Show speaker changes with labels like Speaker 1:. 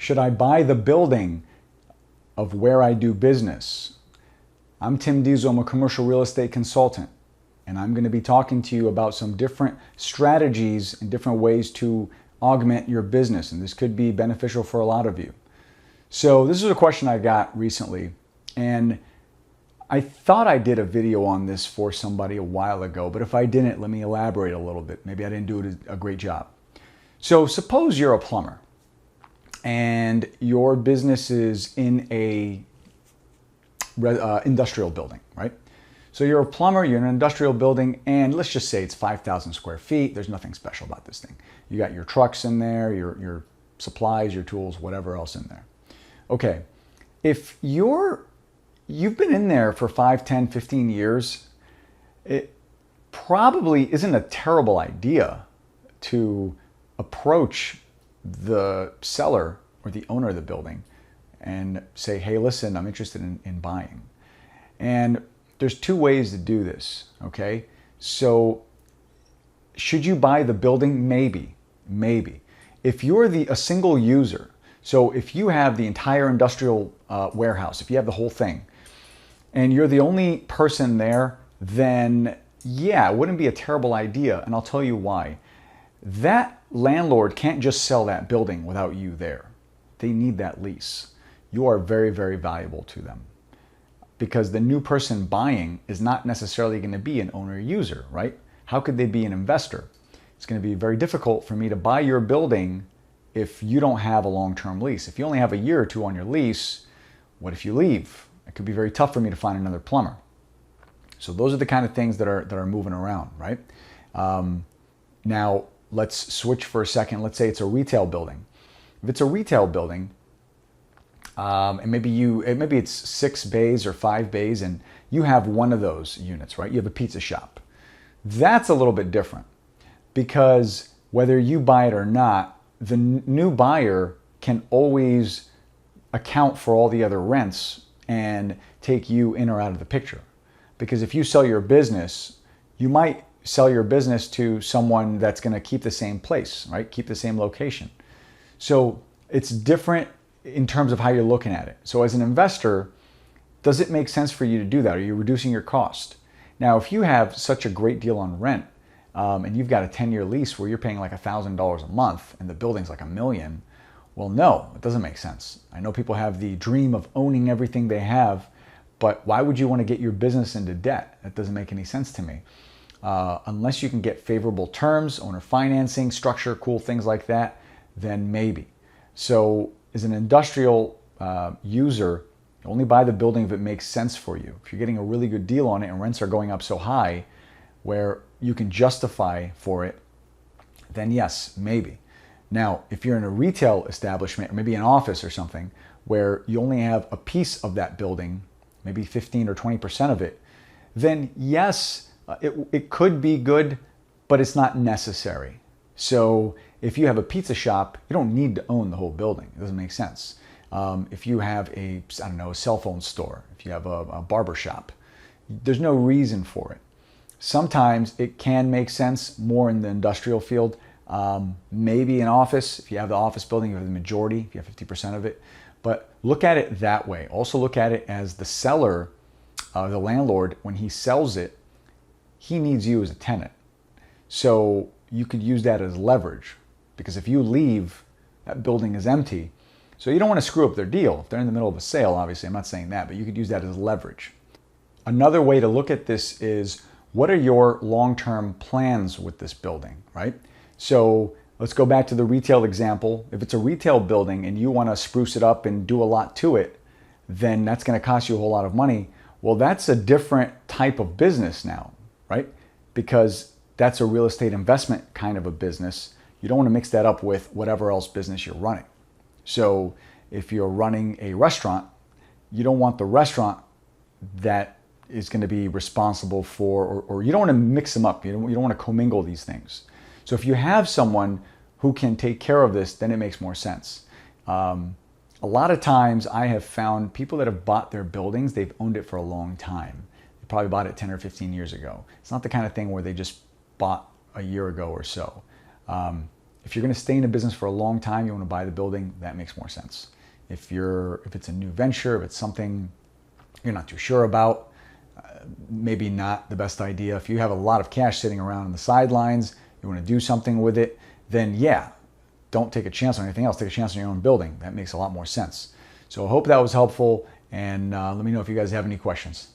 Speaker 1: Should I buy the building of where I do business? I'm Tim Diesel. I'm a commercial real estate consultant, and I'm going to be talking to you about some different strategies and different ways to augment your business, and this could be beneficial for a lot of you. So this is a question I got recently, and I thought I did a video on this for somebody a while ago, but if I didn't, let me elaborate a little bit. Maybe I didn't do a great job. So suppose you're a plumber and your business is in a industrial building, right? So you're a plumber, you're in an industrial building, and let's just say it's 5,000 square feet. There's nothing special about this thing. You got your trucks in there, your supplies, your tools, whatever else in there. Okay, if you've been in there for 5, 10, 15 years, it probably isn't a terrible idea to approach the seller or the owner of the building and say, hey, listen, I'm interested in buying. And there's two ways to do this, okay? So should you buy the building? Maybe. If you're a single user, so if you have the entire industrial warehouse, if you have the whole thing, and you're the only person there, then yeah, it wouldn't be a terrible idea, and I'll tell you why. That landlord can't just sell that building without you there. They need that lease. You are very, very valuable to them because the new person buying is not necessarily going to be an owner user, right? How could they be an investor? It's going to be very difficult for me to buy your building if you don't have a long-term lease. If you only have a year or two on your lease, what if you leave? It could be very tough for me to find another plumber. So those are the kind of things that are moving around, right? Now, let's switch for a second. Let's say it's a retail building. If it's a retail building, and maybe it's 6 bays or 5 bays, and you have one of those units, right? You have a pizza shop. That's a little bit different because whether you buy it or not, the new buyer can always account for all the other rents and take you in or out of the picture. Because if you sell your business, you might sell your business to someone that's going to keep the same place, right? Keep the same location. So it's different in terms of how you're looking at it. So as an investor, does it make sense for you to do that? Are you reducing your cost? Now, if you have such a great deal on rent and you've got a 10-year lease where you're paying like $1,000 a month and the building's like $1 million, well, no, it doesn't make sense. I know people have the dream of owning everything they have, but why would you want to get your business into debt? That doesn't make any sense to me. Unless you can get favorable terms, owner financing, structure, cool things like that, then maybe. So as an industrial user, only buy the building if it makes sense for you. If you're getting a really good deal on it and rents are going up so high where you can justify for it, then yes, maybe. Now, if you're in a retail establishment or maybe an office or something where you only have a piece of that building, maybe 15 or 20% of it, then yes, it could be good, but it's not necessary. So if you have a pizza shop, you don't need to own the whole building. It doesn't make sense. If you have a cell phone store, if you have a barber shop, there's no reason for it. Sometimes it can make sense more in the industrial field. Maybe an office, if you have the office building, you have the majority, if you have 50% of it. But look at it that way. Also look at it as the seller, the landlord, when he sells it, he needs you as a tenant. So you could use that as leverage because if you leave, that building is empty. So you don't want to screw up their deal. If they're in the middle of a sale, obviously, I'm not saying that, but you could use that as leverage. Another way to look at this is what are your long-term plans with this building, right? So let's go back to the retail example. If it's a retail building and you want to spruce it up and do a lot to it, then that's going to cost you a whole lot of money. Well, that's a different type of business now, right? Because that's a real estate investment kind of a business. You don't want to mix that up with whatever else business you're running. So if you're running a restaurant, you don't want the restaurant that is going to be responsible for, or you don't want to mix them up. You don't want to commingle these things. So if you have someone who can take care of this, then it makes more sense. A lot of times I have found people that have bought their buildings, they've owned it for a long time. They probably bought it 10 or 15 years ago. It's not the kind of thing where they just bought a year ago or so. If you're going to stay in a business for a long time, you want to buy the building, that makes more sense. If it's a new venture, if it's something you're not too sure about, maybe not the best idea. If you have a lot of cash sitting around on the sidelines, you want to do something with it, then yeah, don't take a chance on anything else. Take a chance on your own building. That makes a lot more sense. So I hope that was helpful, and let me know if you guys have any questions.